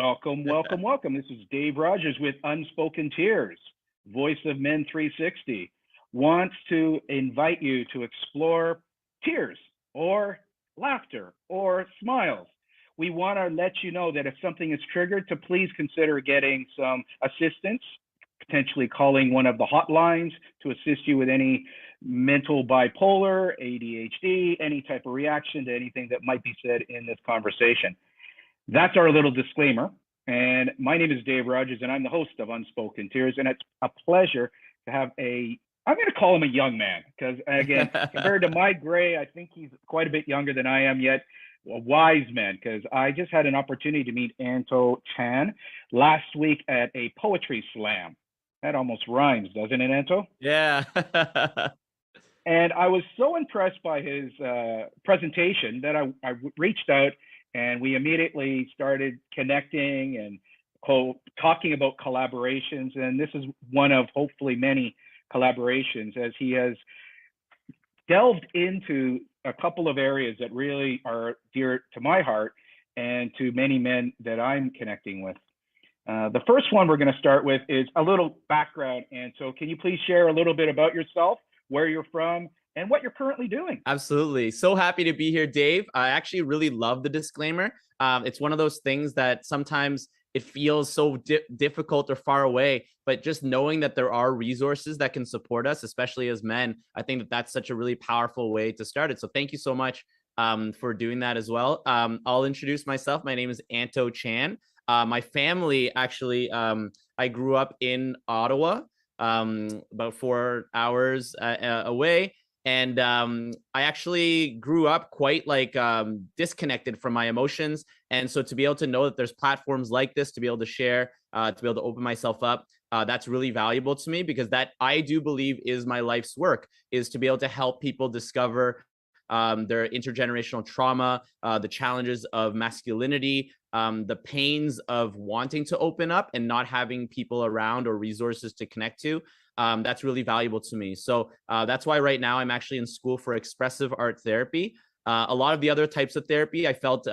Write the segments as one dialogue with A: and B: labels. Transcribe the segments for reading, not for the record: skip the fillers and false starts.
A: Welcome, welcome, welcome. This is Dave Rogers with Unspoken Tears, Voice of Men 360. Wants to invite you to explore tears or laughter or smiles. We want to let you know that if something is triggered, to please consider getting some assistance, potentially calling one of the hotlines to assist you with any mental bipolar, ADHD, any type of reaction to anything that might be said in this conversation. That's our little disclaimer. And my name is Dave Rogers, and I'm the host of Unspoken Tears. And it's a pleasure to have I'm going to call him a young man, because again, compared to my gray, I think he's quite a bit younger than I am, yet a wise man, because I just had an opportunity to meet Anto Chan last week at a poetry slam. That almost rhymes, doesn't it, Anto?
B: Yeah.
A: And I was so impressed by his presentation that I reached out, and we immediately started connecting and talking about collaborations. And this is one of hopefully many collaborations, as he has delved into a couple of areas that really are dear to my heart and to many men that I'm connecting with. The first one we're going to start with is a little background. And so can you please share a little bit about yourself, where you're from, and what you're currently doing?
B: Absolutely. So happy to be here, Dave. I actually really love the disclaimer. It's one of those things that sometimes it feels so difficult or far away, but just knowing that there are resources that can support us, especially as men, I think that that's such a really powerful way to start it. So thank you so much for doing that as well. I'll introduce myself. My name is Anto Chan. My family, actually, I grew up in Ottawa, about 4 hours away. And I actually grew up quite disconnected from my emotions. And so to be able to know that there's platforms like this to be able to share, to be able to open myself up, that's really valuable to me, because that, I do believe, is my life's work, is to be able to help people discover their intergenerational trauma, the challenges of masculinity, the pains of wanting to open up and not having people around or resources to connect to. That's really valuable to me. So that's why right now I'm actually in school for expressive art therapy. A lot of the other types of therapy, I felt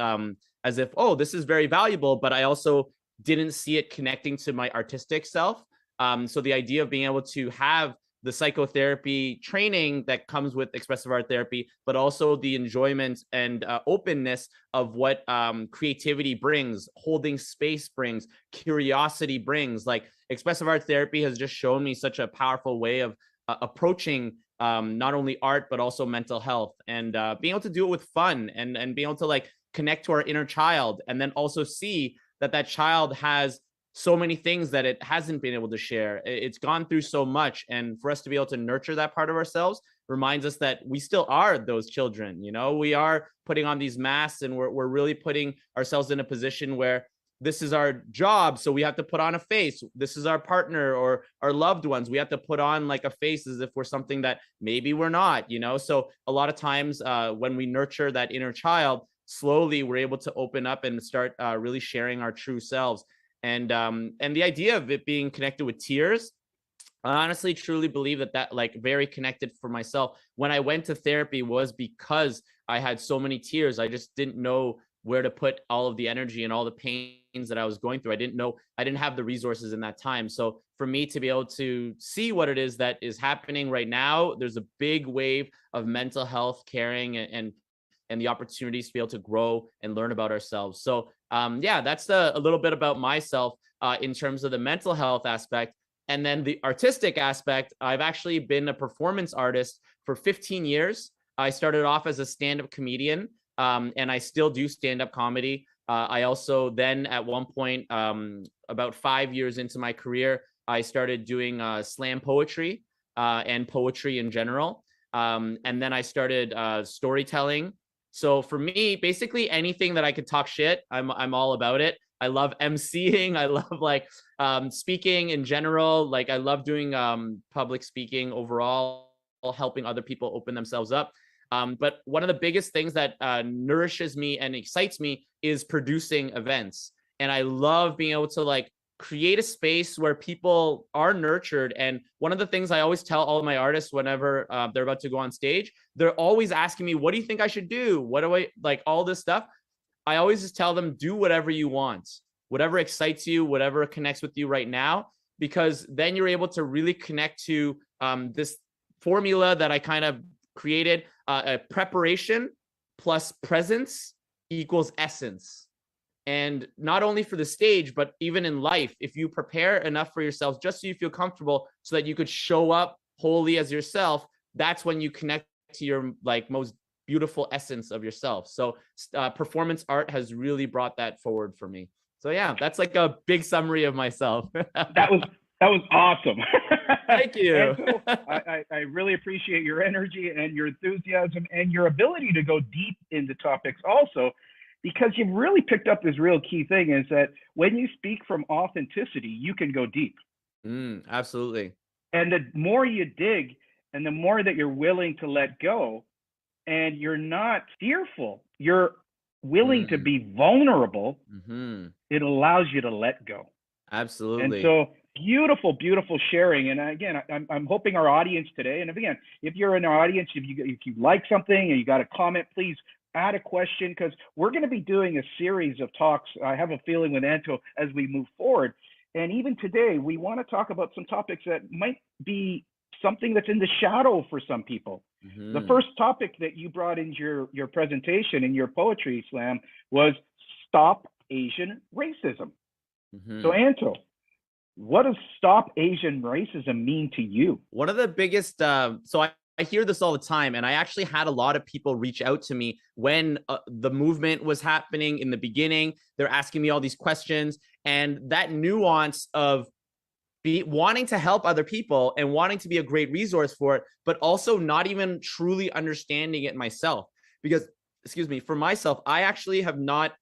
B: as if, oh, this is very valuable, but I also didn't see it connecting to my artistic self. So the idea of being able to have the psychotherapy training that comes with expressive art therapy, but also the enjoyment and openness of what creativity brings, holding space brings, curiosity brings. Like, expressive art therapy has just shown me such a powerful way of approaching not only art, but also mental health, and being able to do it with fun, and being able to connect to our inner child, and then also see that that child has so many things that it hasn't been able to share. It's gone through so much. And for us to be able to nurture that part of ourselves reminds us that we still are those children. You know, we are putting on these masks, and we're really putting ourselves in a position where this is our job. So we have to put on a face. This is our partner or our loved ones. We have to put on a face as if we're something that maybe we're not, you know? So a lot of times when we nurture that inner child, slowly we're able to open up and start really sharing our true selves. And the idea of it being connected with tears, I honestly truly believe that very connected for myself. When I went to therapy was because I had so many tears. I just didn't know where to put all of the energy and all the pains that I was going through. I didn't have the resources in that time. So for me to be able to see what it is that is happening right now, there's a big wave of mental health caring and the opportunities to be able to grow and learn about ourselves. So yeah, that's a little bit about myself in terms of the mental health aspect. And then the artistic aspect, I've actually been a performance artist for 15 years. I started off as a stand-up comedian, and I still do stand-up comedy. I also then at one point, about 5 years into my career, I started doing slam poetry and poetry in general. And then I started storytelling. So for me, basically anything that I could talk shit, I'm all about it. I love emceeing. I love speaking in general. I love doing public speaking overall, helping other people open themselves up. But one of the biggest things that nourishes me and excites me is producing events. And I love being able to create a space where people are nurtured. And one of the things I always tell all of my artists whenever they're about to go on stage, they're always asking me, what do you think I should do? What do I all this stuff? I always just tell them, do whatever you want. whatever excites you, whatever connects with you right now, because then you're able to really connect to this formula that I kind of created, a preparation plus presence equals essence. And not only for the stage, but even in life, if you prepare enough for yourself, just so you feel comfortable so that you could show up wholly as yourself, that's when you connect to your like most beautiful essence of yourself. So performance art has really brought that forward for me. So yeah, that's like a big summary of myself.
A: That was awesome.
B: Thank you.
A: And so I really appreciate your energy and your enthusiasm and your ability to go deep into topics also, because you've really picked up this real key thing, is that when you speak from authenticity, you can go deep.
B: Absolutely.
A: And the more you dig and the more that you're willing to let go, and you're not fearful, you're willing to be vulnerable, it allows you to let go.
B: Absolutely.
A: And so beautiful, beautiful sharing. And again, I'm hoping our audience today, and again, if you're in our audience, if you like something and you got a comment, please add a question, because we're going to be doing a series of talks, I have a feeling, with Anto as we move forward. And even today, we want to talk about some topics that might be something that's in the shadow for some people. The first topic that you brought into your presentation in your poetry slam was Stop Asian Racism. So Anto, what does Stop Asian Racism mean to you?
B: One of the biggest, so I hear this all the time, and I actually had a lot of people reach out to me when the movement was happening in the beginning. They're asking me all these questions, and that nuance of wanting to help other people and wanting to be a great resource for it, but also not even truly understanding it myself. Because, excuse me, for myself, I actually have not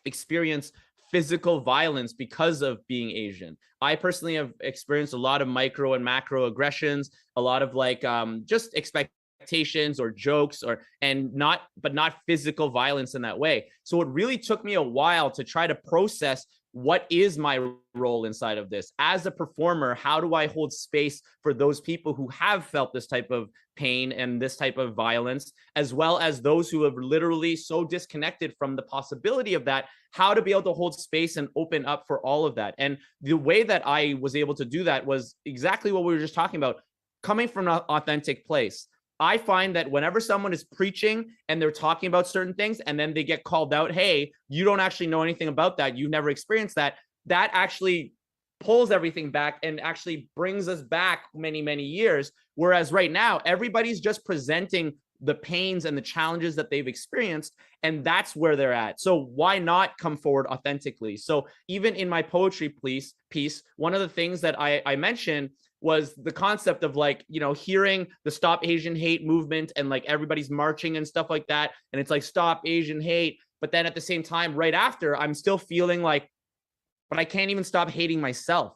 B: experienced physical violence because of being Asian. I personally have experienced a lot of micro and macro aggressions, a lot of like just expectations or jokes, but not physical violence in that way. So it really took me a while to try to process what is my role inside of this as a performer. How do I hold space for those people who have felt this type of pain and this type of violence, as well as those who have literally so disconnected from the possibility of that, how to be able to hold space and open up for all of that. And the way that I was able to do that was exactly what we were just talking about, coming from an authentic place. I find that whenever someone is preaching and they're talking about certain things and then they get called out, hey, you don't actually know anything about that, you've never experienced that, that actually pulls everything back and actually brings us back many, many years. Whereas right now, everybody's just presenting the pains and the challenges that they've experienced, and that's where they're at. So why not come forward authentically? So even in my poetry piece, one of the things that I mentioned was the concept of like, you know, hearing the Stop Asian Hate movement and like everybody's marching and stuff like that. And it's like, stop Asian hate. But then at the same time, right after, I'm still feeling like, but I can't even stop hating myself,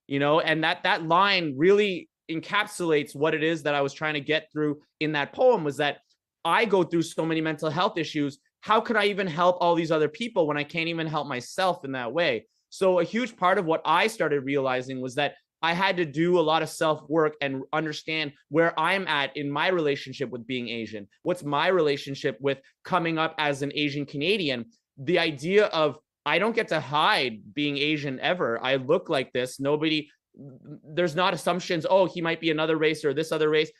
B: you know? And that line really encapsulates what it is that I was trying to get through in that poem, was that I go through so many mental health issues. How could I even help all these other people when I can't even help myself in that way? So a huge part of what I started realizing was that I had to do a lot of self-work and understand where I'm at in my relationship with being Asian. What's my relationship with coming up as an Asian Canadian? The idea of I don't get to hide being Asian ever. I look like this. There's not assumptions, oh, he might be another race or this other race.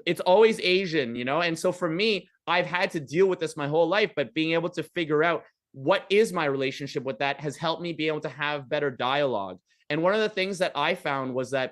B: It's always Asian, you know? And so for me, I've had to deal with this my whole life, but being able to figure out what is my relationship with that has helped me be able to have better dialogue. And one of the things that I found was that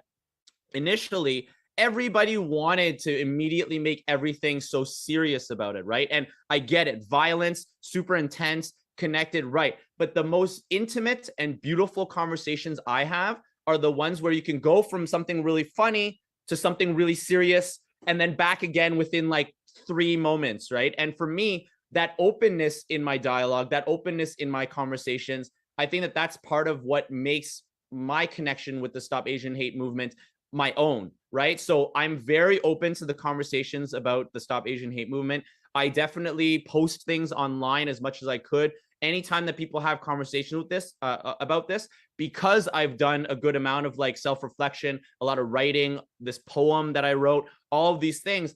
B: initially, everybody wanted to immediately make everything so serious about it, right? And I get it, violence, super intense, connected, right? But the most intimate and beautiful conversations I have are the ones where you can go from something really funny to something really serious and then back again within like 3 moments, right? And for me, that openness in my dialogue, that openness in my conversations, I think that that's part of what makes my connection with the Stop Asian Hate movement my own, right? So I'm very open to the conversations about the Stop Asian Hate movement. I definitely post things online as much as I could. Anytime that people have conversations with this about this, because I've done a good amount of like self-reflection, a lot of writing, this poem that I wrote, all of these things,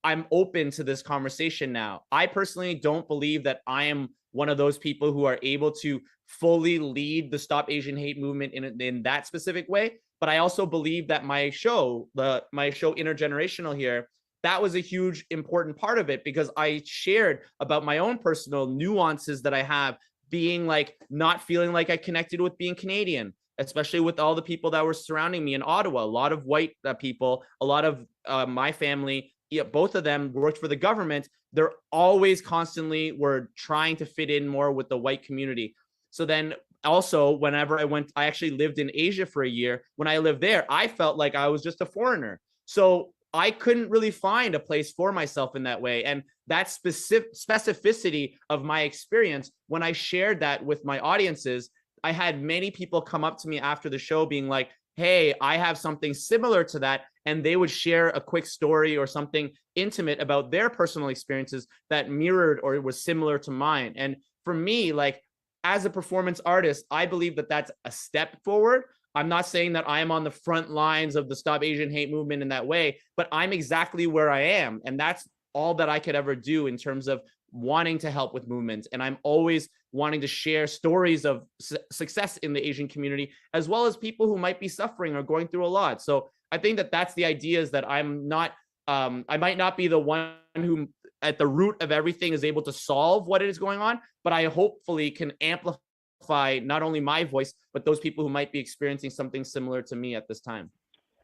B: I'm open to this conversation now. I personally don't believe that I am one of those people who are able to fully lead the Stop Asian Hate movement in that specific way. But I also believe that my show Intergenerational here, that was a huge important part of it, because I shared about my own personal nuances that I have, being like not feeling like I connected with being Canadian, especially with all the people that were surrounding me in Ottawa. A lot of white people, a lot of my family, both of them worked for the government. They're always constantly were trying to fit in more with the white community. So then also, whenever I actually lived in Asia for a year. When I lived there, I felt like I was just a foreigner. So I couldn't really find a place for myself in that way. And that specificity of my experience, when I shared that with my audiences, I had many people come up to me after the show being like, hey, I have something similar to that. And they would share a quick story or something intimate about their personal experiences that mirrored or was similar to mine. And for me, like, as a performance artist, I believe that that's a step forward. I'm not saying that I am on the front lines of the Stop Asian Hate movement in that way, but I'm exactly where I am. And that's all that I could ever do in terms of wanting to help with movements. And I'm always wanting to share stories of success in the Asian community, as well as people who might be suffering or going through a lot. So I think that that's the idea, is that I'm not, I might not be the one who at the root of everything is able to solve what is going on, but I hopefully can amplify not only my voice, but those people who might be experiencing something similar to me at this time.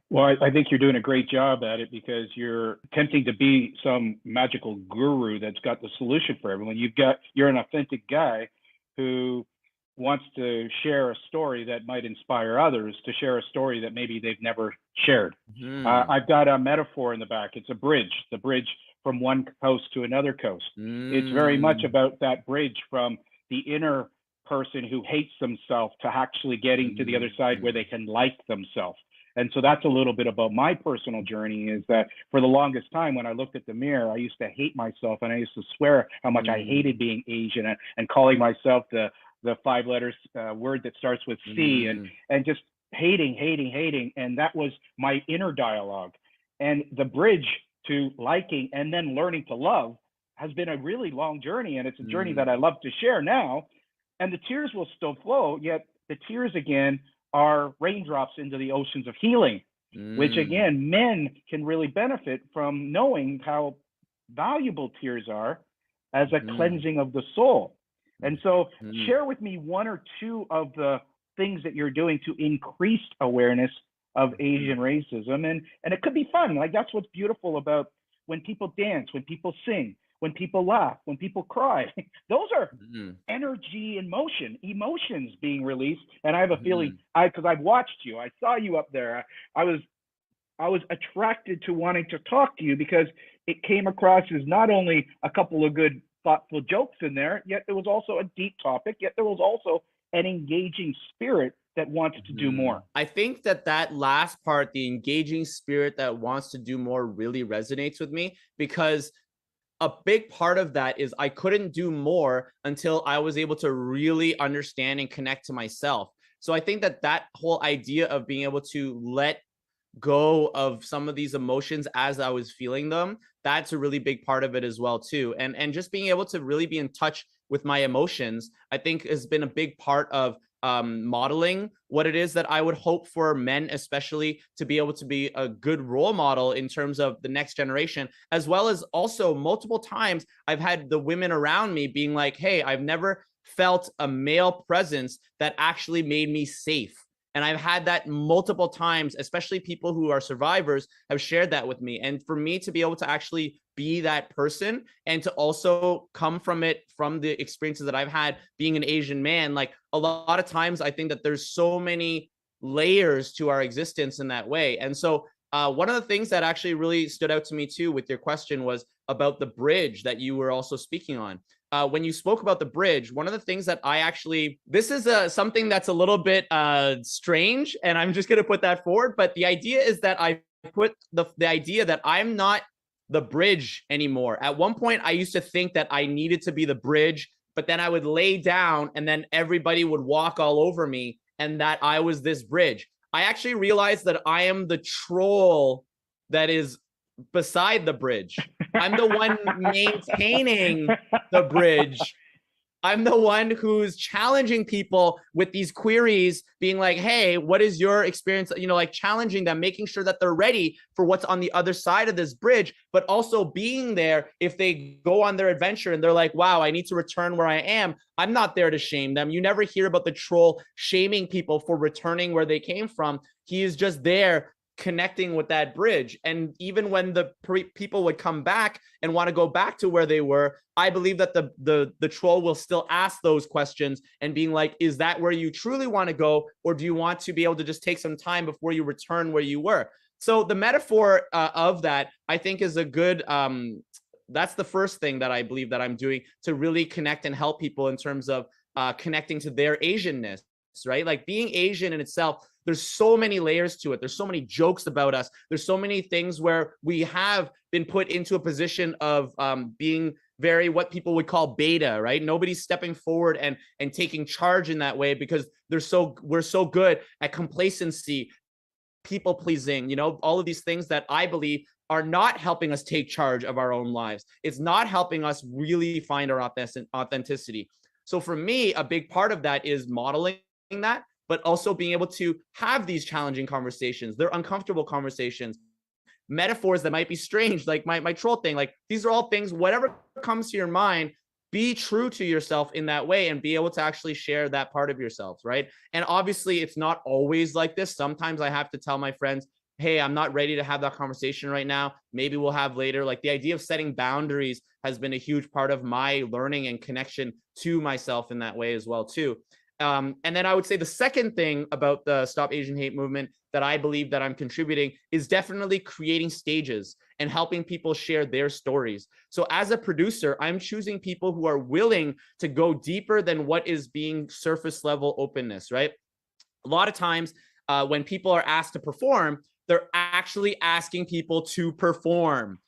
A: Well, I think you're doing a great job at it, because you're attempting to be some magical guru that's got the solution for everyone. You're an authentic guy who wants to share a story that might inspire others to share a story that maybe they've never shared. I've got a metaphor in the back. It's a bridge, the bridge from one coast to another coast. It's very much about that bridge from the inner person who hates themselves to actually getting to the other side where they can like themselves. And so that's a little bit about my personal journey, is that for the longest time, when I looked at the mirror, I used to hate myself, and I used to swear how much I hated being Asian, and calling myself the 5 letters word that starts with C, and just hating. And that was my inner dialogue. And the bridge to liking and then learning to love has been a really long journey. And it's a journey that I love to share now. And the tears will still flow, yet the tears again are raindrops into the oceans of healing, which again, men can really benefit from knowing how valuable tears are as a cleansing of the soul. And so share with me one or two of the things that you're doing to increase awareness of Asian racism. And it could be fun. Like, that's what's beautiful about when people dance, when people sing, when people laugh, when people cry. Those are energy and emotions being released. And I have a feeling, because I've watched you, I saw you up there. I was attracted to wanting to talk to you, because it came across as not only a couple of good, thoughtful jokes in there, yet there was also a deep topic, yet there was also an engaging spirit that wants to do more.
B: I think that last part, the engaging spirit that wants to do more, really resonates with me, because a big part of that is I couldn't do more until I was able to really understand and connect to myself. So I think that whole idea of being able to let go of some of these emotions as I was feeling them, that's a really big part of it as well too. And just being able to really be in touch with my emotions, I think has been a big part of modeling what it is that I would hope for men, especially, to be able to be a good role model in terms of the next generation, as well as also multiple times I've had the women around me being like, hey, I've never felt a male presence that actually made me safe. And I've had that multiple times, especially people who are survivors have shared that with me. And for me to be able to actually be that person, and to also come from it, from the experiences that I've had being an Asian man, like, a lot of times I think that there's so many layers to our existence in that way. And so one of the things that actually really stood out to me too with your question was about the bridge that you were also speaking on. When you spoke about the bridge, one of the things that I actually, this is something that's a little bit strange, and I'm just going to put that forward. But the idea is that I put the idea that I'm not the bridge anymore. At one point, I used to think that I needed to be the bridge, but then I would lay down and then everybody would walk all over me, and that I was this bridge. I actually realized that I am the troll that is beside the bridge. I'm the one maintaining the bridge. I'm the one who's challenging people with these queries, being like, hey, what is your experience? Like challenging them, making sure that they're ready for what's on the other side of this bridge, but also being there if they go on their adventure and they're like, wow, I need to return where I am. I'm not there to shame them. You never hear about the troll shaming people for returning where they came from. He is just there connecting with that bridge. And even when the people would come back and want to go back to where they were, I believe that the troll will still ask those questions and being like, is that where you truly want to go? Or do you want to be able to just take some time before you return where you were? So the metaphor of that, I think, is a good, that's the first thing that I believe that I'm doing to really connect and help people in terms of connecting to their Asianness, right? Like being Asian in itself, there's so many layers to it. There's so many jokes about us. There's so many things where we have been put into a position of being very, what people would call beta, right? Nobody's stepping forward and taking charge in that way because we're so good at complacency, people pleasing, all of these things that I believe are not helping us take charge of our own lives. It's not helping us really find our authenticity. So for me, a big part of that is modeling that, but also being able to have these challenging conversations. They're uncomfortable conversations, metaphors that might be strange, like my troll thing. Like these are all things, whatever comes to your mind, be true to yourself in that way and be able to actually share that part of yourselves, right? And obviously it's not always like this. Sometimes I have to tell my friends, hey, I'm not ready to have that conversation right now. Maybe we'll have later. Like the idea of setting boundaries has been a huge part of my learning and connection to myself in that way as well too. And then I would say the second thing about the Stop Asian Hate movement that I believe that I'm contributing is definitely creating stages and helping people share their stories. So as a producer, I'm choosing people who are willing to go deeper than what is being surface level openness, right? A lot of times when people are asked to perform, they're actually asking people to perform,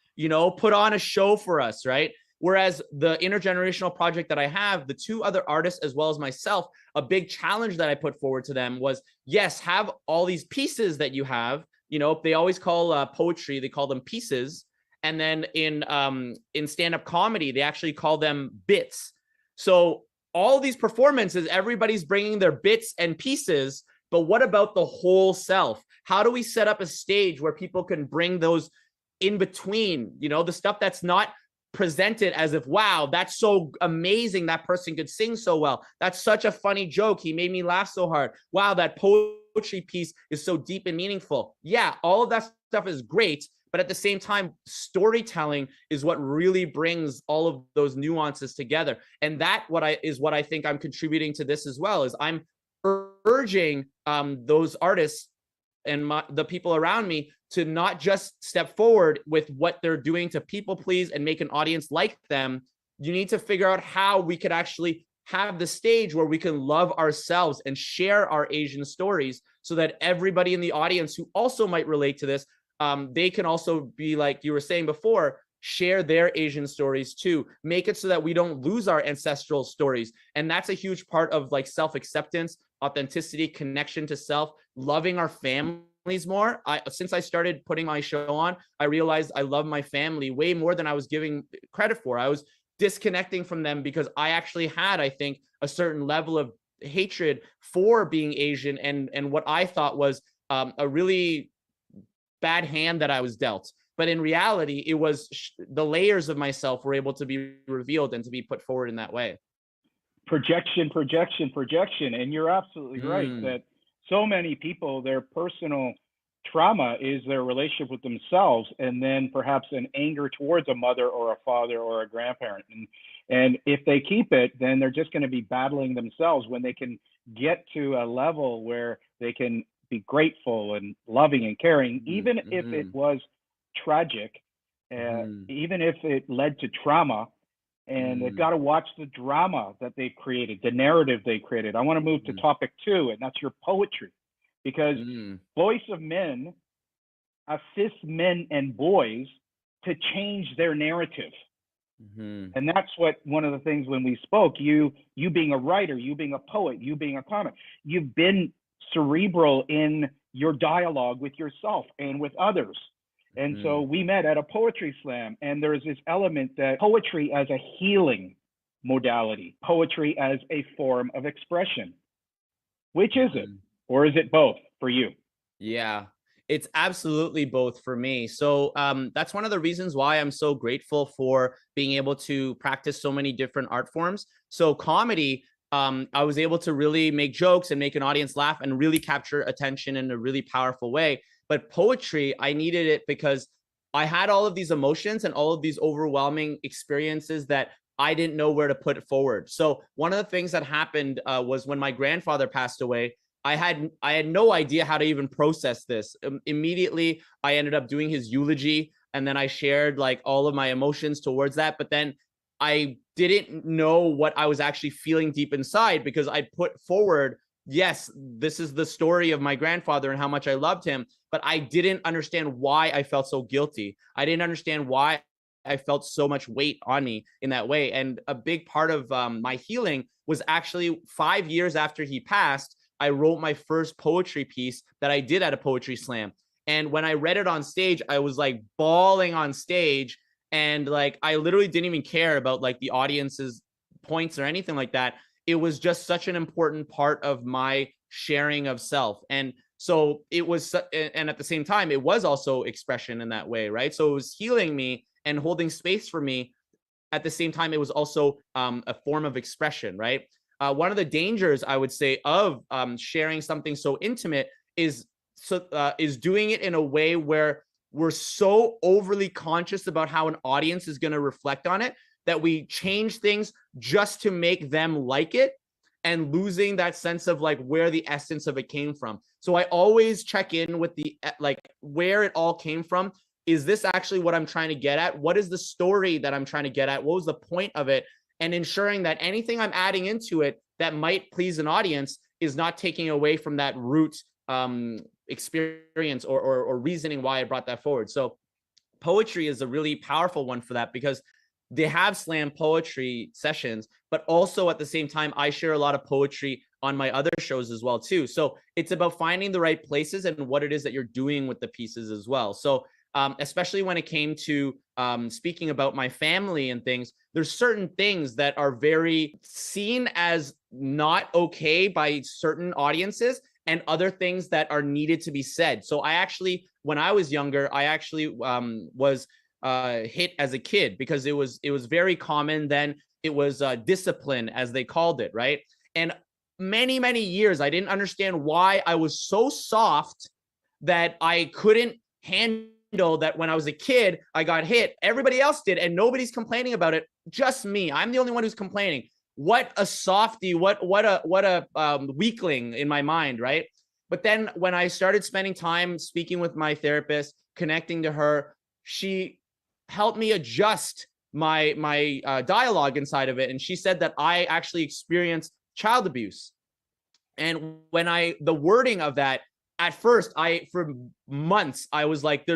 B: put on a show for us, right? Whereas the intergenerational project that I have, the two other artists as well as myself, a big challenge that I put forward to them was, yes, have all these pieces that you have. They always call poetry, they call them pieces. And then in stand-up comedy, they actually call them bits. So all these performances, everybody's bringing their bits and pieces, but what about the whole self? How do we set up a stage where people can bring those in between, the stuff that's not presented as if, wow, that's so amazing, that person could sing so well, that's such a funny joke, he made me laugh so hard, wow, that poetry piece is so deep and meaningful. Yeah, all of that stuff is great, but at the same time, storytelling is what really brings all of those nuances together. And that what I think I'm contributing to this as well, is I'm urging those artists and the people around me to not just step forward with what they're doing to people please and make an audience like them. You need to figure out how we could actually have the stage where we can love ourselves and share our Asian stories so that everybody in the audience who also might relate to this, they can also be, like you were saying before, share their Asian stories too. Make it so that we don't lose our ancestral stories. And that's a huge part of like self-acceptance, authenticity, connection to self, loving our families more. Since I started putting my show on, I realized I love my family way more than I was giving credit for. I was disconnecting from them because I actually had, I think, a certain level of hatred for being Asian and what I thought was a really bad hand that I was dealt. But in reality, it was the layers of myself were able to be revealed and to be put forward in that way.
A: Projection. And you're absolutely right that so many people, their personal trauma is their relationship with themselves, and then perhaps an anger towards a mother or a father or a grandparent. And if they keep it, then they're just going to be battling themselves. When they can get to a level where they can be grateful and loving and caring, even if it was tragic, even if it led to trauma, and they've got to watch the drama that they've created, the narrative they created. I want to move to topic 2, and that's your poetry, because Voice of Men assists men and boys to change their narrative. And that's what one of the things when we spoke, you being a writer, you being a poet, you being a comic, you've been cerebral in your dialogue with yourself and with others. And so we met at a poetry slam, and there's this element that poetry as a healing modality, poetry as a form of expression. Which is it? Or is it both for you?
B: Yeah, it's absolutely both for me. So that's one of the reasons why I'm so grateful for being able to practice so many different art forms. So comedy, I was able to really make jokes and make an audience laugh and really capture attention in a really powerful way. But poetry, I needed it because I had all of these emotions and all of these overwhelming experiences that I didn't know where to put forward. So one of the things that happened was when my grandfather passed away. I had no idea how to even process this. Immediately, I ended up doing his eulogy, and then I shared like all of my emotions towards that. But then I didn't know what I was actually feeling deep inside because I put forward, yes, this is the story of my grandfather and how much I loved him, but I didn't understand why I felt so guilty. I didn't understand why I felt so much weight on me in that way. And a big part of my healing was actually 5 years after he passed. I wrote my first poetry piece that I did at a poetry slam. And when I read it on stage, I was like bawling on stage. And like, I literally didn't even care about like the audience's points or anything like that. It was just such an important part of my sharing of self. And so it was, and at the same time, it was also expression in that way, right? So it was healing me and holding space for me. At the same time, it was also a form of expression, right? One of the dangers I would say of sharing something so intimate is doing it in a way where we're so overly conscious about how an audience is going to reflect on it that we change things just to make them like it, and losing that sense of like where the essence of it came from. So I always check in with the like where it all came from. Is this actually what I'm trying to get at? What is the story that I'm trying to get at? What was the point of it? And ensuring that anything I'm adding into it that might please an audience is not taking away from that root experience or reasoning why I brought that forward. So poetry is a really powerful one for that, because they have slam poetry sessions, but also at the same time, I share a lot of poetry on my other shows as well too. So it's about finding the right places and what it is that you're doing with the pieces as well. So especially when it came to speaking about my family and things, there's certain things that are very seen as not okay by certain audiences, and other things that are needed to be said. So I actually, when I was younger, I actually was hit as a kid, because it was very common then. It was discipline, as they called it, right? And many years, I didn't understand why I was so soft that I couldn't handle that. When I was a kid, I got hit. Everybody else did, and nobody's complaining about it. Just me. I'm the only one who's complaining. What a softie! What a weakling in my mind, right? But then when I started spending time speaking with my therapist, connecting to her, she helped me adjust my dialogue inside of it, and she said that I actually experienced child abuse. And when the wording of that, at first, for months, I was like,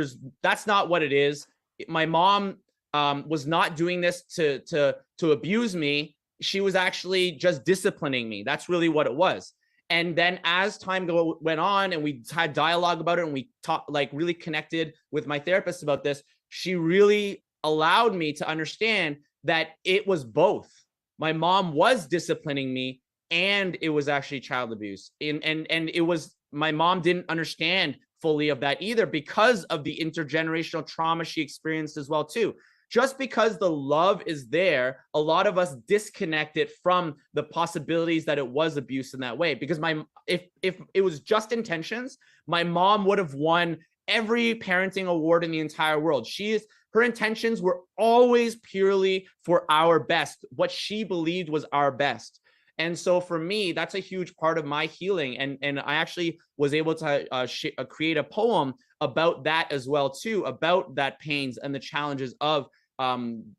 B: that's not what it is. My mom was not doing this to abuse me. She was actually just disciplining me. That's really what it was. And then as time went on, and we had dialogue about it, and we talked, like really connected with my therapist about this, she really allowed me to understand that it was both. My mom was disciplining me, and it was actually child abuse. And it was, my mom didn't understand fully of that either, because of the intergenerational trauma she experienced as well too. Just because the love is there, a lot of us disconnect it from the possibilities that it was abuse in that way. Because if it was just intentions, my mom would have won every parenting award in the entire world. Her intentions were always purely for our best, what she believed was our best. And so for me, that's a huge part of my healing. And I actually was able to create a poem about that as well too, about that pains and the challenges of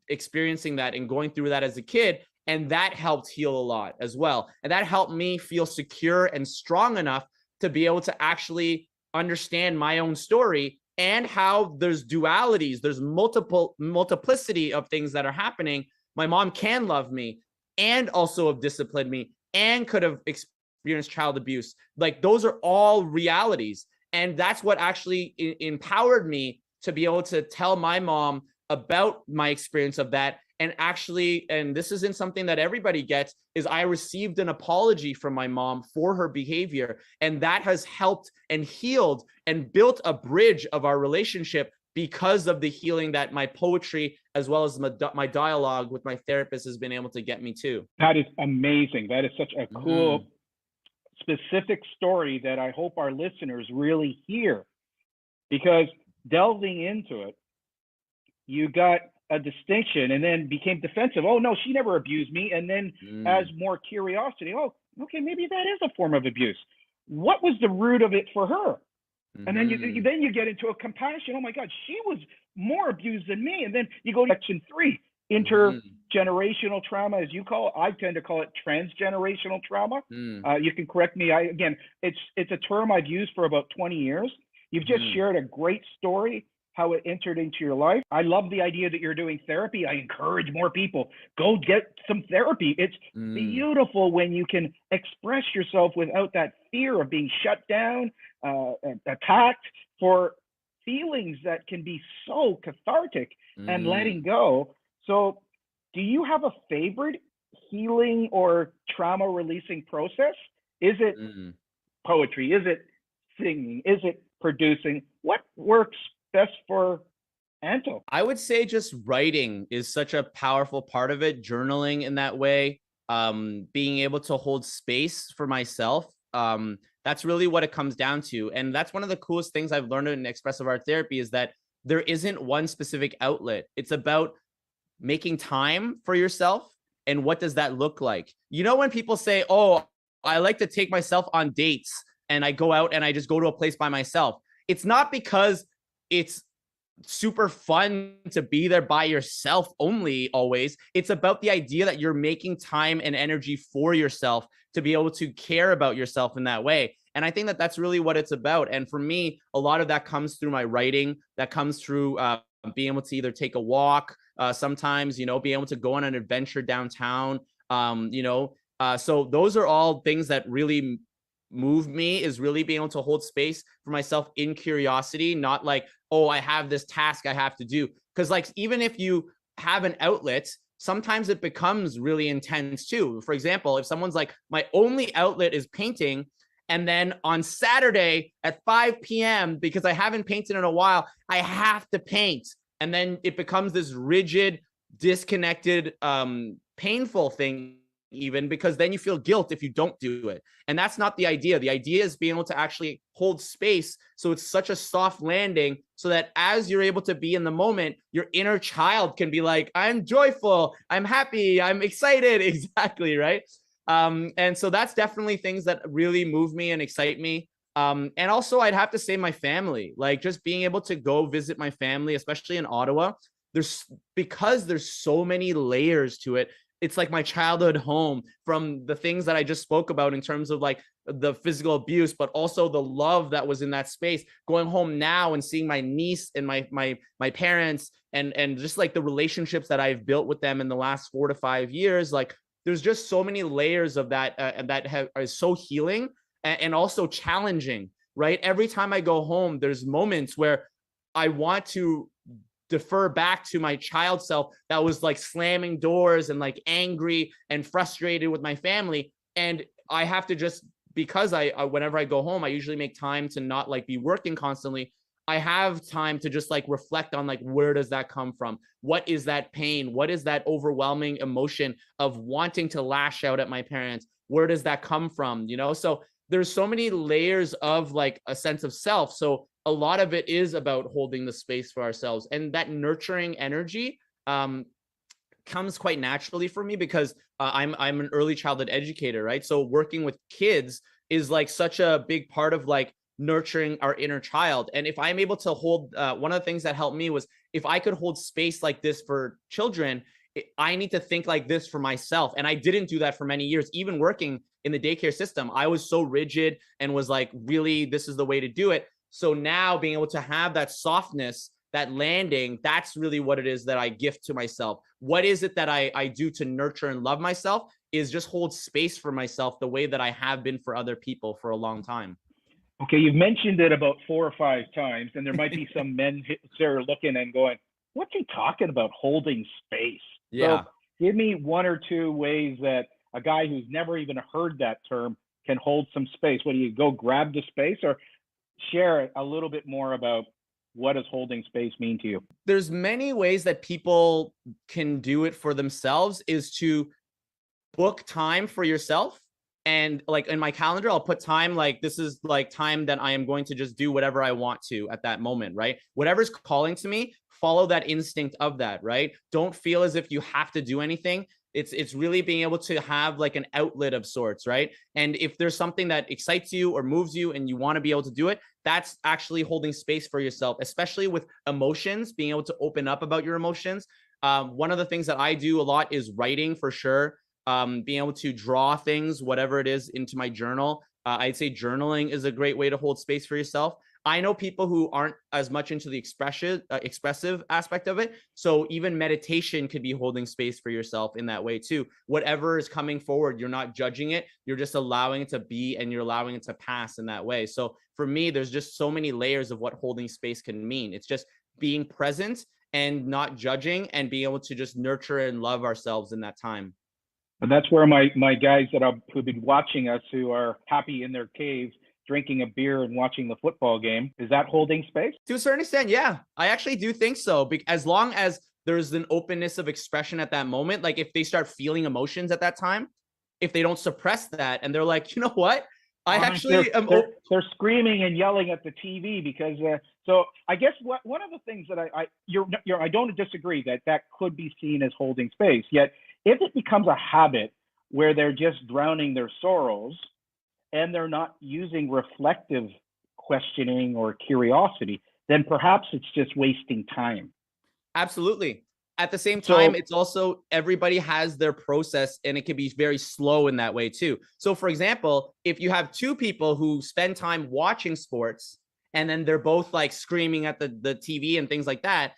B: experiencing that and going through that as a kid. And that helped heal a lot as well. And that helped me feel secure and strong enough to be able to actually understand my own story, and how there's dualities, there's multiplicity of things that are happening. My mom can love me and also have disciplined me and could have experienced child abuse. Like, those are all realities. And that's what actually empowered me to be able to tell my mom about my experience of that, and actually, and this isn't something that everybody gets, is I received an apology from my mom for her behavior. And that has helped and healed and built a bridge of our relationship because of the healing that my poetry, as well as my dialogue with my therapist, has been able to get me to.
A: That is amazing. That is such a cool, specific story that I hope our listeners really hear, because delving into it, you got a distinction and then became defensive. Oh no, she never abused me. And then as more curiosity, oh, okay, maybe that is a form of abuse. What was the root of it for her? And then you get into a compassion. Oh my God, she was more abused than me. And then you go to section 3, intergenerational trauma, as you call it. I tend to call it transgenerational trauma. You can correct me. Again, it's a term I've used for about 20 years. You've just shared a great story, how it entered into your life. I love the idea that you're doing therapy. I encourage more people, go get some therapy. It's beautiful when you can express yourself without that fear of being shut down, attacked, for feelings that can be so cathartic and letting go. So do you have a favorite healing or trauma releasing process? Is it poetry? Is it singing? Is it producing? What works best for Anto?
B: I would say just writing is such a powerful part of it. Journaling in that way, being able to hold space for myself. That's really what it comes down to. And that's one of the coolest things I've learned in expressive art therapy, is that there isn't one specific outlet. It's about making time for yourself. And what does that look like? You know, when people say, oh, I like to take myself on dates and I go out and I just go to a place by myself. It's not because it's super fun to be there by yourself only always. It's about the idea that you're making time and energy for yourself to be able to care about yourself in that way. And I think that that's really what it's about. And for me, a lot of that comes through my writing, that comes through being able to either take a walk, sometimes, you know, being able to go on an adventure downtown, so those are all things that really move me, is really being able to hold space for myself in curiosity, not like, oh, I have this task I have to do. Because like, even if you have an outlet, sometimes it becomes really intense too. For example, if someone's like, my only outlet is painting, and then on Saturday at 5 p.m., because I haven't painted in a while, I have to paint. And then it becomes this rigid, disconnected, painful thing, even, because then you feel guilt if you don't do it. And that's not the idea. The idea is being able to actually hold space, so it's such a soft landing, so that as you're able to be in the moment, your inner child can be like, I'm joyful, I'm happy, I'm excited. Exactly, right? And so that's definitely things that really move me and excite me. And also, I'd have to say my family, like just being able to go visit my family, especially in Ottawa. Because there's so many layers to it. It's like my childhood home, from the things that I just spoke about in terms of like the physical abuse, but also the love that was in that space. Going home now and seeing my niece and my parents, and just like the relationships that I've built with them in the last 4 to 5 years. Like, there's just so many layers of that are so healing and also challenging, right? Every time I go home, there's moments where I want to defer back to my child self that was like slamming doors and like angry and frustrated with my family. And I have to just, because I whenever I go home, I usually make time to not like be working constantly. I have time to just like reflect on like, where does that come from? What is that pain? What is that overwhelming emotion of wanting to lash out at my parents? Where does that come from? You know, so there's so many layers of like a sense of self. So a lot of it is about holding the space for ourselves, and that nurturing energy comes quite naturally for me, because I'm an early childhood educator, right? So working with kids is like such a big part of like nurturing our inner child. And if I'm able to hold, one of the things that helped me was, if I could hold space like this for children, I need to think like this for myself. And I didn't do that for many years. Even working in the daycare system, I was so rigid and was like, really, this is the way to do it. So now being able to have that softness, that landing, that's really what it is that I gift to myself. What is it that I do to nurture and love myself, is just hold space for myself the way that I have been for other people for a long time.
A: Okay, you've mentioned it about 4 or 5 times, and there might be some men there looking and going, what's he talking about, holding space?
B: Yeah.
A: So give me one or two ways that a guy who's never even heard that term can hold some space. What do you go grab the space, or share a little bit more about what does holding space mean to you?
B: There's many ways that people can do it for themselves, is to book time for yourself. And like in my calendar, I'll put time, like this is like time that I am going to just do whatever I want to at that moment, right? Whatever's calling to me, follow that instinct of that, right? Don't feel as if you have to do anything. It's really being able to have like an outlet of sorts, right? And if there's something that excites you or moves you and you want to be able to do it, that's actually holding space for yourself, especially with emotions, being able to open up about your emotions. One of the things that I do a lot is writing, for sure. Being able to draw things, whatever it is, into my journal. I'd say journaling is a great way to hold space for yourself. I know people who aren't as much into the expressive aspect of it. So even meditation could be holding space for yourself in that way too. Whatever is coming forward, you're not judging it. You're just allowing it to be, and you're allowing it to pass in that way. So for me, there's just so many layers of what holding space can mean. It's just being present and not judging, and being able to just nurture and love ourselves in that time.
A: And that's where my guys who've been watching us, who are happy in their caves, drinking a beer and watching the football game, is that holding space?
B: To a certain extent, yeah. I actually do think so. As long as there's an openness of expression at that moment, like if they start feeling emotions at that time, if they don't suppress that and they're like, you know what? I actually am.
A: They're screaming and yelling at the TV because. So I guess one of the things that I don't disagree that could be seen as holding space. Yet if it becomes a habit where they're just drowning their sorrows and they're not using reflective questioning or curiosity, then perhaps it's just wasting time.
B: Absolutely. At the same time, it's also, everybody has their process, and it can be very slow in that way too. So for example, if you have two people who spend time watching sports and then they're both like screaming at the TV and things like that,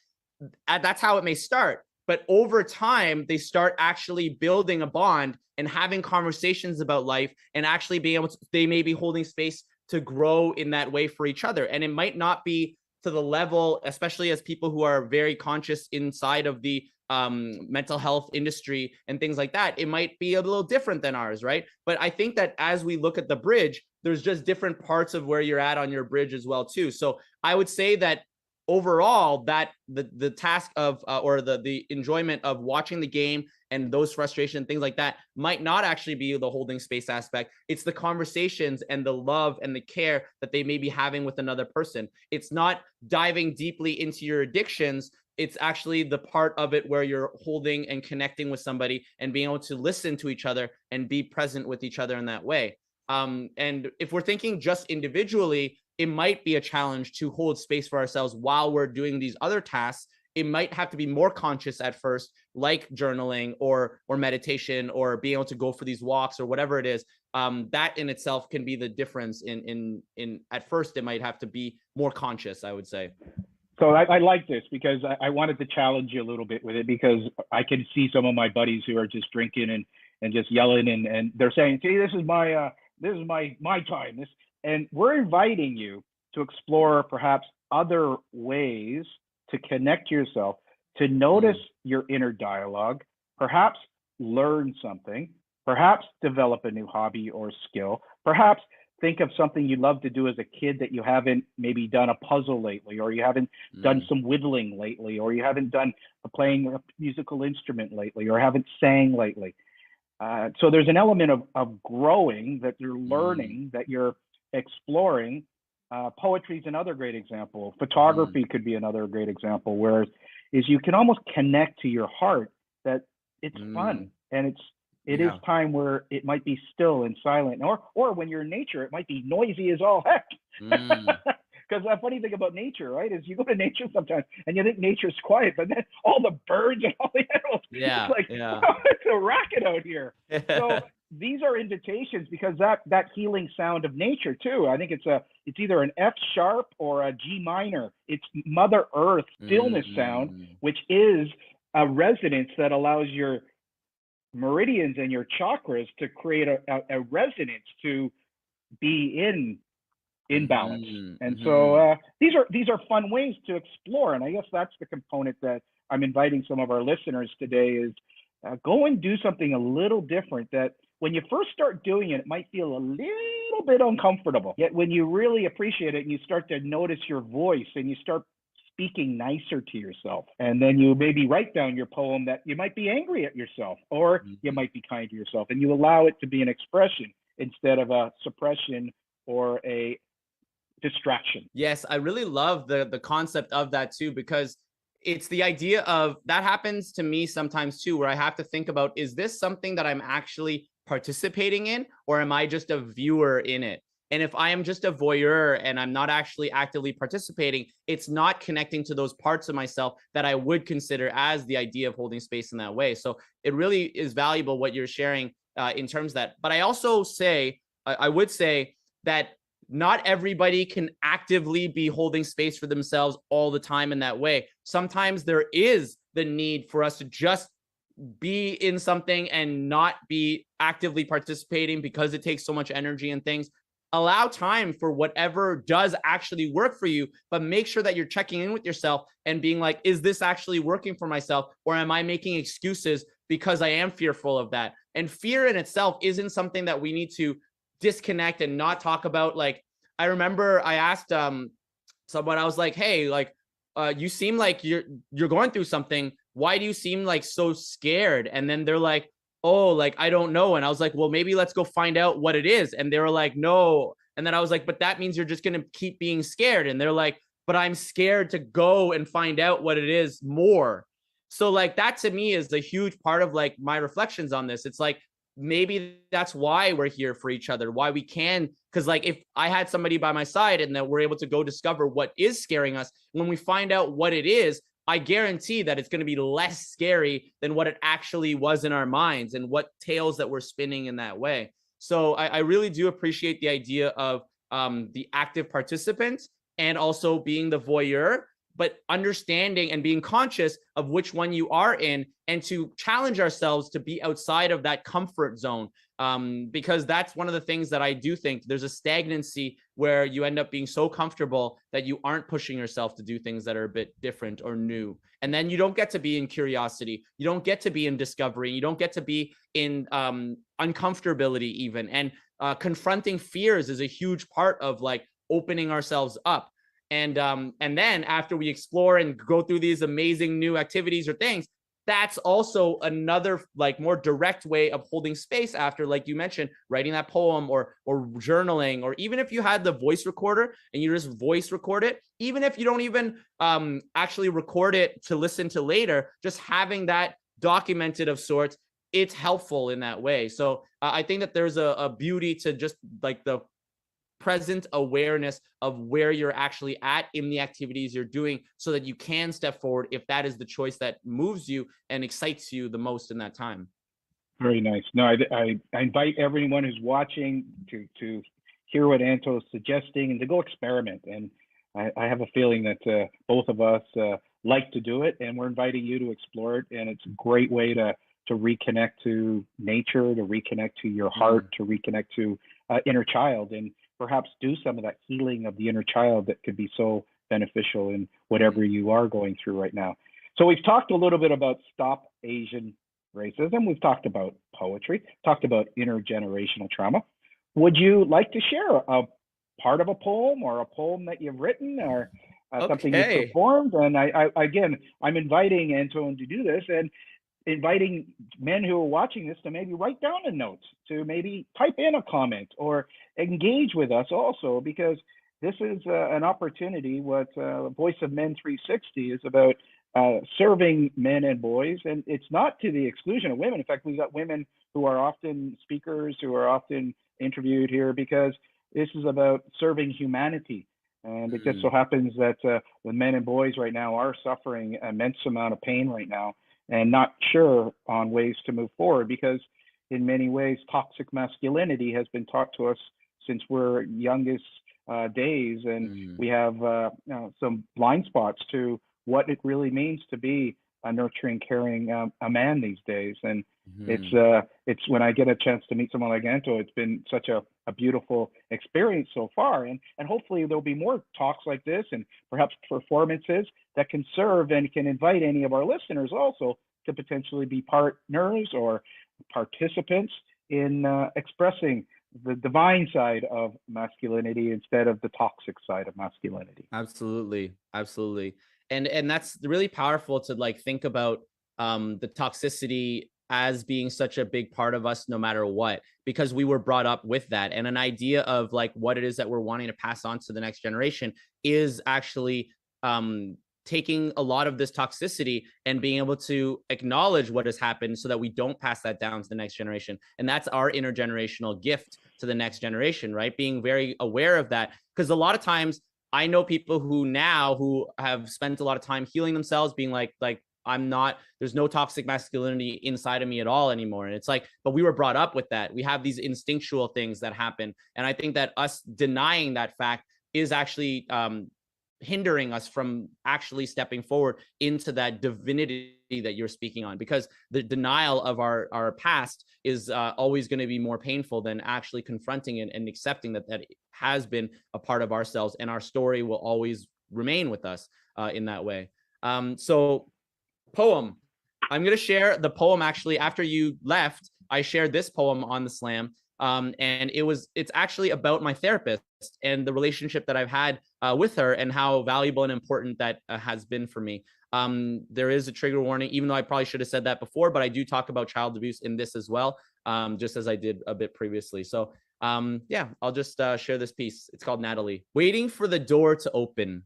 B: that's how it may start. But over time, they start actually building a bond and having conversations about life, and actually being able to, they may be holding space to grow in that way for each other. And it might not be to the level, especially as people who are very conscious inside of the mental health industry and things like that, it might be a little different than ours, right? But I think that as we look at the bridge, there's just different parts of where you're at on your bridge as well too. So I would say that overall, that the task of or the enjoyment of watching the game and those frustrations, things like that, might not actually be the holding space aspect. It's the conversations and the love and the care that they may be having with another person. It's not diving deeply into your addictions. It's actually the part of it where you're holding and connecting with somebody and being able to listen to each other and be present with each other in that way. And if we're thinking just individually, it might be a challenge to hold space for ourselves while we're doing these other tasks. It might have to be more conscious at first, like journaling or meditation, or being able to go for these walks or whatever it is. That in itself can be the difference. In at first, it might have to be more conscious, I would say.
A: So I like this because I wanted to challenge you a little bit with it, because I can see some of my buddies who are just drinking and just yelling, and they're saying, "See, this is my time." And we're inviting you to explore perhaps other ways to connect yourself, to notice your inner dialogue, perhaps learn something, perhaps develop a new hobby or skill, perhaps think of something you love to do as a kid that you haven't maybe done a puzzle lately, or you haven't done some whittling lately, or you haven't done playing a musical instrument lately, or haven't sang lately. So there's an element of growing, that you're learning, that you're exploring. Poetry is another great example. Photography could be another great example, where is you can almost connect to your heart that it's fun, and it is time where it might be still and silent, or when you're in nature, it might be noisy as all heck. Because the funny thing about nature, right, is you go to nature sometimes and you think nature's quiet, but then all the birds and all the animals, it's like, wow, it's a racket out here. So these are invitations, because that healing sound of nature too. I think it's either an F sharp or a G minor. It's Mother Earth stillness sound, which is a resonance that allows your meridians and your chakras to create a resonance to be in balance. And so these are fun ways to explore, and I guess that's the component that I'm inviting some of our listeners today is go and do something a little different that when you first start doing it, it might feel a little bit uncomfortable. Yet when you really appreciate it and you start to notice your voice and you start speaking nicer to yourself, and then you maybe write down your poem that you might be angry at yourself or you might be kind to yourself, and you allow it to be an expression instead of a suppression or a distraction.
B: Yes, I really love the concept of that too, because it's the idea of that happens to me sometimes too, where I have to think about, is this something that I'm actually participating in, or am I just a viewer in it? And if I am just a voyeur and I'm not actually actively participating, it's not connecting to those parts of myself that I would consider as the idea of holding space in that way. So it really is valuable what you're sharing in terms of that. But I also say, I would say that not everybody can actively be holding space for themselves all the time in that way. Sometimes there is the need for us to just be in something and not be actively participating because it takes so much energy and things. Allow time for whatever does actually work for you, but make sure that you're checking in with yourself and being like, is this actually working for myself? Or am I making excuses because I am fearful of that? And fear in itself isn't something that we need to disconnect and not talk about. Like, I remember I asked someone, I was like, hey, like, you seem like you're going through something. Why do you seem like so scared? And then they're like, oh, like, I don't know. And I was like, well, maybe let's go find out what it is. And they were like, no. And then I was like, but that means you're just going to keep being scared. And they're like, but I'm scared to go and find out what it is more. So like, that to me is a huge part of like my reflections on this. It's like, maybe that's why we're here for each other, why we can. Because like, if I had somebody by my side and that we're able to go discover what is scaring us, when we find out what it is, I guarantee that it's going to be less scary than what it actually was in our minds and what tales that we're spinning in that way. So I really do appreciate the idea of the active participant and also being the voyeur, but understanding and being conscious of which one you are in, and to challenge ourselves to be outside of that comfort zone. Because that's one of the things that I do think there's a stagnancy where you end up being so comfortable that you aren't pushing yourself to do things that are a bit different or new. And then you don't get to be in curiosity. You don't get to be in discovery. You don't get to be in uncomfortability even. And confronting fears is a huge part of like opening ourselves up. And then after we explore and go through these amazing new activities or things, that's also another like more direct way of holding space after, like you mentioned, writing that poem or journaling, or even if you had the voice recorder and you just voice record it, even if you don't even actually record it to listen to later, just having that documented of sorts, it's helpful in that way. So I think that there's a beauty to just like the present awareness of where you're actually at in the activities you're doing, so that you can step forward if that is the choice that moves you and excites you the most in that time.
A: Very nice. No, I invite everyone who's watching to hear what Anto is suggesting and to go experiment. And I have a feeling that both of us like to do it, and we're inviting you to explore it. And it's a great way to reconnect to nature, to reconnect to your heart, to reconnect to inner child, and perhaps do some of that healing of the inner child that could be so beneficial in whatever you are going through right now. So we've talked a little bit about Stop Asian Racism. We've talked about poetry, talked about intergenerational trauma. Would you like to share a part of a poem or a poem that you've written, or something you've performed? And I'm inviting Antoine to do this, and inviting men who are watching this to maybe write down a note, to maybe type in a comment or engage with us also, because this is an opportunity. What Voice of Men 360 is about, serving men and boys, and it's not to the exclusion of women. In fact, we've got women who are often speakers, who are often interviewed here, because this is about serving humanity. And it just so happens that the men and boys right now are suffering an immense amount of pain right now, and not sure on ways to move forward, because in many ways toxic masculinity has been taught to us since we're youngest days, and we have some blind spots to what it really means to be a nurturing, caring a man these days. And It's when I get a chance to meet someone like Anto, it's been such a beautiful experience so far, and hopefully there'll be more talks like this, and perhaps performances that can serve and can invite any of our listeners also to potentially be partners or participants in expressing the divine side of masculinity instead of the toxic side of masculinity.
B: Absolutely, absolutely. And that's really powerful to like think about the toxicity as being such a big part of us no matter what, because we were brought up with that. And an idea of like what it is that we're wanting to pass on to the next generation is actually taking a lot of this toxicity and being able to acknowledge what has happened so that we don't pass that down to the next generation. And that's our intergenerational gift to the next generation, right? Being very aware of that. Because a lot of times I know people who have spent a lot of time healing themselves, being like I'm not, there's no toxic masculinity inside of me at all anymore. And it's like, but we were brought up with that. We have these instinctual things that happen. And I think that us denying that fact is actually hindering us from actually stepping forward into that divinity that you're speaking on, because the denial of our past is always going to be more painful than actually confronting it and accepting that it has been a part of ourselves, and our story will always remain with us in that way. So poem, I'm going to share the poem. Actually, after you left, I shared this poem on the slam. And it's actually about my therapist and the relationship that I've had with her, and how valuable and important that has been for me. There is a trigger warning, even though I probably should have said that before, but I do talk about child abuse in this as well, just as I did a bit previously. So yeah, I'll just share this piece. It's called Natalie. Waiting for the door to open,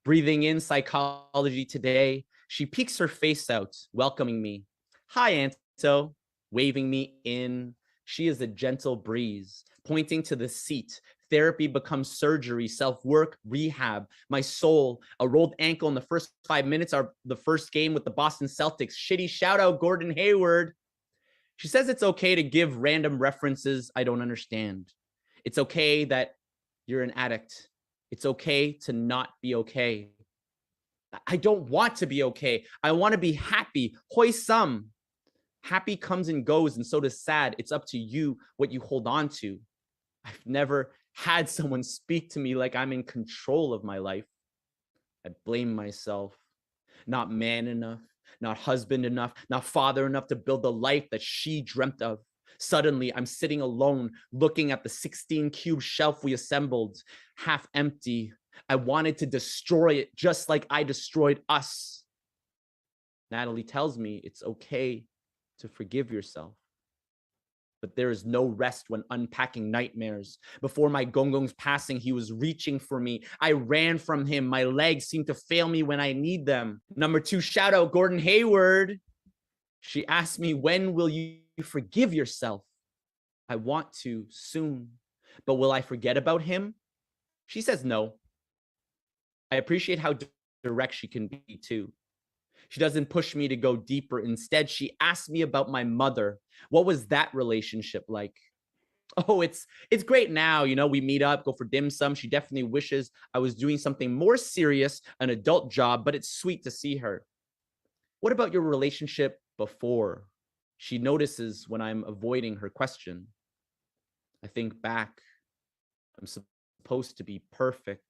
B: breathing in psychology today. She peeks her face out, welcoming me. Hi, Anto, waving me in. She is a gentle breeze, pointing to the seat. Therapy becomes surgery, self-work, rehab. My soul, a rolled ankle in the first 5 minutes are the first game with the Boston Celtics. Shitty shout out, Gordon Hayward. She says it's okay to give random references I don't understand. It's okay that you're an addict. It's okay to not be okay. I don't want to be okay. I want to be happy. Hoi sum. Happy comes and goes, and so does sad. It's up to you what you hold on to. I've never had someone speak to me like I'm in control of my life. I blame myself. Not man enough, not husband enough, not father enough to build the life that she dreamt of. Suddenly, I'm sitting alone, looking at the 16-cube shelf we assembled, half empty. I wanted to destroy it just like I destroyed us. Natalie tells me it's okay to forgive yourself. But there is no rest when unpacking nightmares. Before my gongong's passing, he was reaching for me. I ran from him. My legs seem to fail me when I need them. Number 2, shout out Gordon Hayward. She asked me, when will you forgive yourself? I want to soon. But will I forget about him? She says no. I appreciate how direct she can be too. She doesn't push me to go deeper. Instead, she asked me about my mother. What was that relationship like? Oh, it's great now. You know, we meet up, go for dim sum. She definitely wishes I was doing something more serious, an adult job, but it's sweet to see her. What about your relationship before? She notices when I'm avoiding her question. I think back. I'm supposed to be perfect.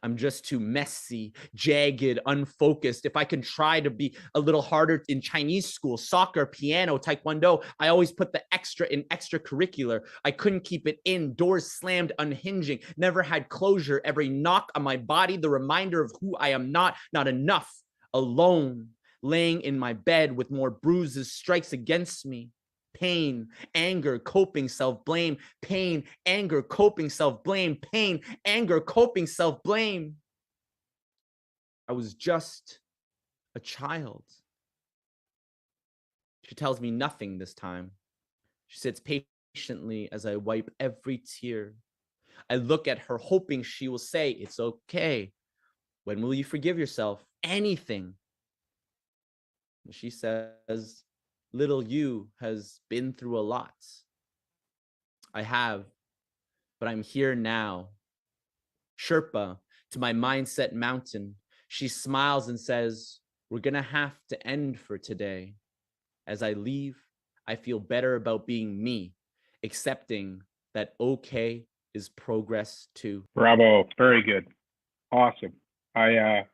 B: I'm just too messy, jagged, unfocused. If I can try to be a little harder in Chinese school, soccer, piano, taekwondo, I always put the extra in extracurricular. I couldn't keep it in. Doors slammed, unhinging. Never had closure. Every knock on my body, the reminder of who I am not enough. Alone, laying in my bed with more bruises, strikes against me. Pain, anger, coping, self-blame, pain, anger, coping, self-blame, pain, anger, coping, self-blame. I was just a child. She tells me nothing this time. She sits patiently as I wipe every tear. I look at her, hoping she will say, it's okay. When will you forgive yourself? Anything. And she says, little you has been through a lot. I have, but I'm here now. Sherpa to my mindset mountain. She smiles and says, we're gonna have to end for today. As I leave, I feel better about being me, accepting that okay is progress too.
A: Bravo. Very good. Awesome. I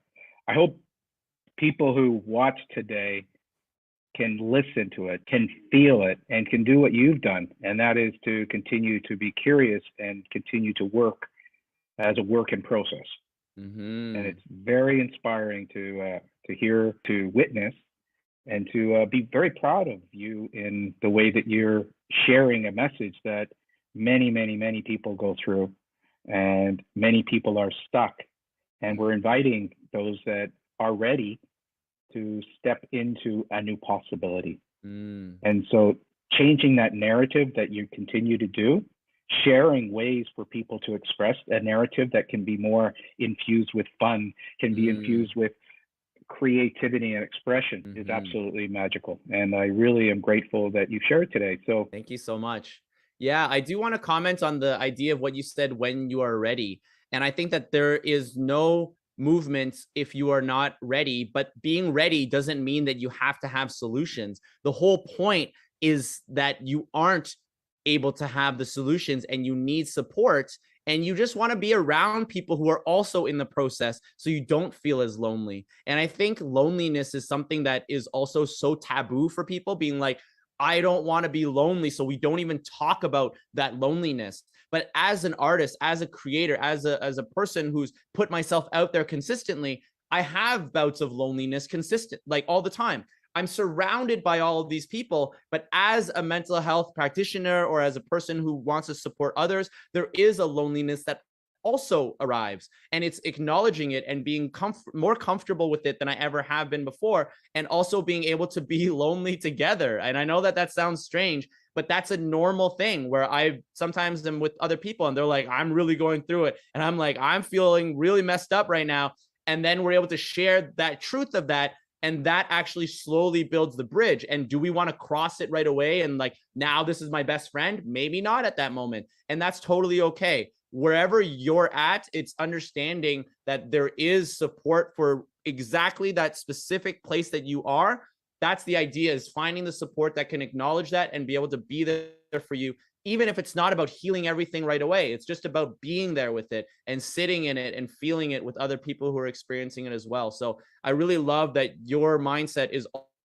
A: hope people who watch today can listen to it, can feel it, and can do what you've done. And that is to continue to be curious and continue to work as a work in process.
B: Mm-hmm.
A: And it's very inspiring to hear, to witness, and to be very proud of you in the way that you're sharing a message that many, many, many people go through, and many people are stuck. And we're inviting those that are ready to step into a new possibility. And so changing that narrative that you continue to do, sharing ways for people to express a narrative that can be more infused with fun, can be infused with creativity and expression is absolutely magical. And I really am grateful that you shared today. So
B: thank you so much. Yeah, I do want to comment on the idea of what you said, when you are ready. And I think that there is no movement if you are not ready, but being ready doesn't mean that you have to have solutions. The whole point is that you aren't able to have the solutions and you need support, and you just want to be around people who are also in the process so you don't feel as lonely. And I think loneliness is something that is also so taboo for people, being like, I don't want to be lonely, so we don't even talk about that loneliness. But as an artist, as a creator, as a person who's put myself out there consistently, I have bouts of loneliness consistent, like all the time. I'm surrounded by all of these people, but as a mental health practitioner or as a person who wants to support others, there is a loneliness that also arrives, and it's acknowledging it and being more comfortable with it than I ever have been before, and also being able to be lonely together. And I know that that sounds strange, but that's a normal thing where I sometimes am with other people and they're like, I'm really going through it, and I'm like, I'm feeling really messed up right now, and then we're able to share that truth of that, and that actually slowly builds the bridge. And do we want to cross it right away and like, now this is my best friend? Maybe not at that moment, and that's totally okay. Wherever you're at, it's understanding that there is support for exactly that specific place that you are. That's the idea, is finding the support that can acknowledge that and be able to be there for you, even if it's not about healing everything right away. It's just about being there with it and sitting in it and feeling it with other people who are experiencing it as well. So I really love that your mindset is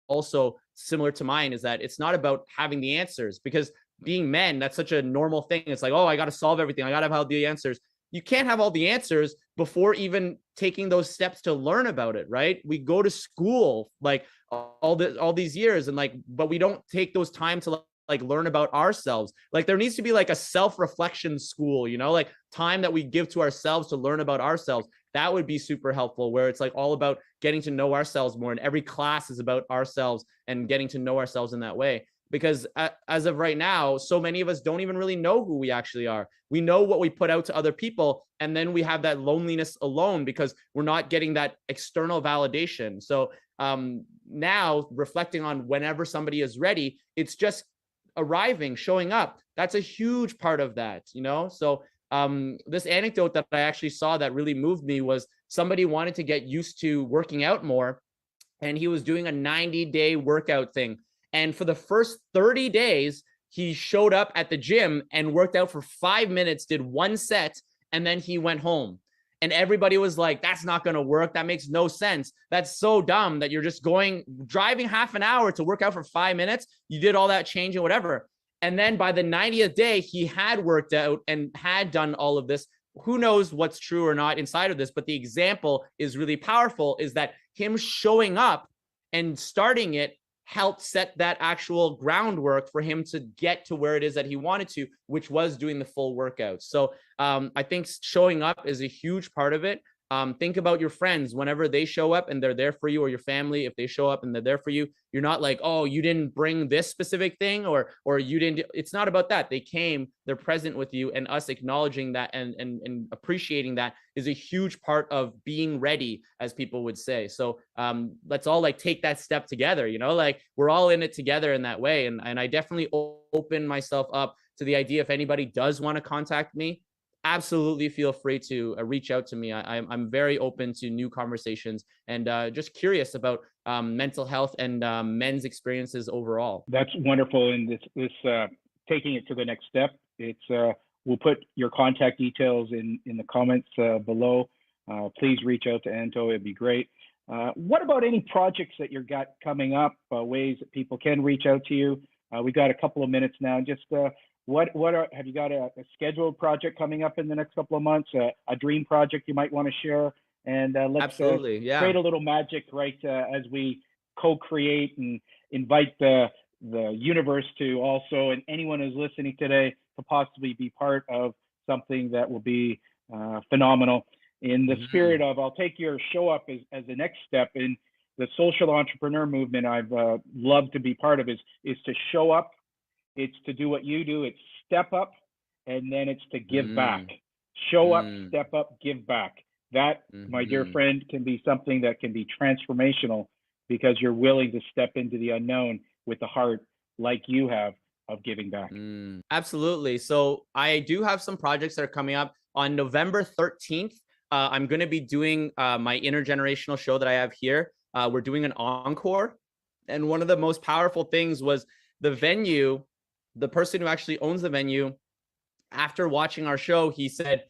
B: also similar to mine, is that it's not about having the answers, because being men, that's such a normal thing. It's like, oh, I got to solve everything, I got to have all the answers. You can't have all the answers before even taking those steps to learn about it, right? We go to school like all these years, and like, but we don't take those time to like learn about ourselves. Like there needs to be like a self-reflection school, you know, like time that we give to ourselves to learn about ourselves. That would be super helpful, where it's like all about getting to know ourselves more, and every class is about ourselves and getting to know ourselves in that way. Because as of right now, so many of us don't even really know who we actually are. We know what we put out to other people, and then we have that loneliness alone because we're not getting that external validation. So now reflecting on whenever somebody is ready, it's just arriving, showing up. That's a huge part of that, you know? So this anecdote that I actually saw that really moved me was somebody wanted to get used to working out more, and he was doing a 90-day workout thing. And for the first 30 days, he showed up at the gym and worked out for 5 minutes, did one set, and then he went home. And everybody was like, that's not going to work. That makes no sense. That's so dumb that you're just driving half an hour to work out for 5 minutes. You did all that change and whatever. And then by the 90th day, he had worked out and had done all of this. Who knows what's true or not inside of this, but the example is really powerful, is that him showing up and starting it helped set that actual groundwork for him to get to where it is that he wanted to, which was doing the full workout. So I think showing up is a huge part of it. Think about your friends whenever they show up and they're there for you, or your family, if they show up and they're there for you. You're not like, oh, you didn't bring this specific thing, or you didn't. It's not about that. They came, they're present with you, and us acknowledging that and appreciating that is a huge part of being ready, as people would say. So let's all like take that step together, you know, like we're all in it together in that way. And I definitely open myself up to the idea, if anybody does want to contact me, absolutely feel free to reach out to me. I'm very open to new conversations, and just curious about mental health and men's experiences overall.
A: That's wonderful. And this taking it to the next step, it's we'll put your contact details in the comments below. Please reach out to Anto. It'd be great. What about any projects that you've got coming up, ways that people can reach out to you? We got a couple of minutes now. Just have you got a scheduled project coming up in the next couple of months? A dream project you might want to share? And let's create a little magic, right, as we co-create and invite the universe to also, and anyone who's listening today, to possibly be part of something that will be phenomenal. In the spirit of, I'll take your show up as the next step in the social entrepreneur movement I've loved to be part of is to show up. It's to do what you do. It's step up, and then it's to give back. Show up, step up, give back. That, my dear friend, can be something that can be transformational because you're willing to step into the unknown with the heart like you have of giving back.
B: Absolutely. So I do have some projects that are coming up on November 13th. I'm going to be doing my intergenerational show that I have here. We're doing an encore. And one of the most powerful things was the venue, the person who actually owns the venue, after watching our show, he said,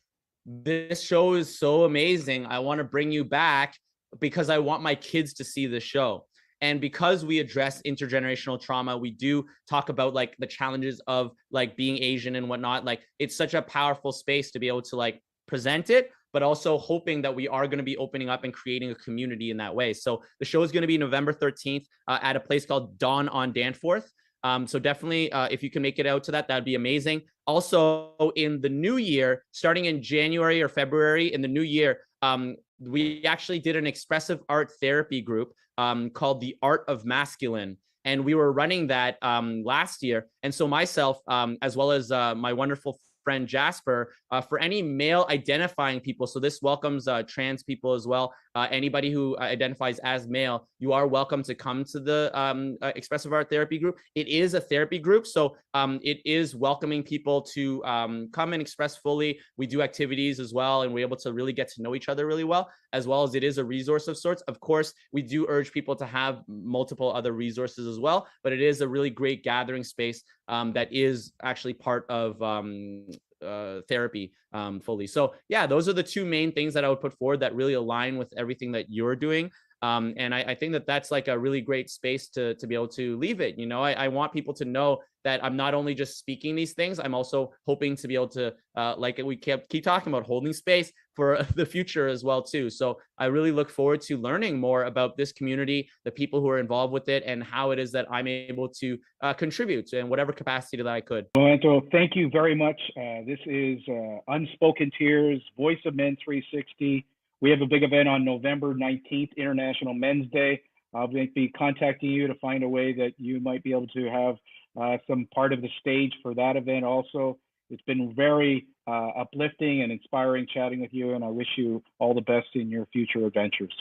B: "This show is so amazing. I want to bring you back because I want my kids to see the show." And because we address intergenerational trauma, we do talk about like the challenges of like being Asian and whatnot. Like it's such a powerful space to be able to like present it, but also hoping that we are going to be opening up and creating a community in that way. So the show is going to be November 13th at a place called Dawn on Danforth. So definitely, if you can make it out to that, that'd be amazing. Also, in the new year, starting in January or February in the new year, we actually did an expressive art therapy group called The Art of Masculine. And we were running that last year. And so myself, as well as my wonderful friend Jasper, for any male identifying people, so this welcomes trans people as well, anybody who identifies as male, you are welcome to come to the expressive art therapy group. It is a therapy group, so it is welcoming people to come and express fully. We do activities as well, and we're able to really get to know each other really well, as well as it is a resource of sorts. Of course, we do urge people to have multiple other resources as well, but it is a really great gathering space that is actually part of therapy fully. So yeah, those are the two main things that I would put forward that really align with everything that you're doing. And I think that that's like a really great space to be able to leave it. You know, I want people to know that I'm not only just speaking these things, I'm also hoping to be able to, like we keep talking about, holding space for the future as well too. So I really look forward to learning more about this community, the people who are involved with it, and how it is that I'm able to contribute in whatever capacity that I could.
A: Well, Anto, thank you very much. This is Unspoken Tears, Voice of Men 360. We have a big event on November 19th, International Men's Day. I'll be contacting you to find a way that you might be able to have some part of the stage for that event also. It's been very uplifting and inspiring chatting with you, and I wish you all the best in your future adventures.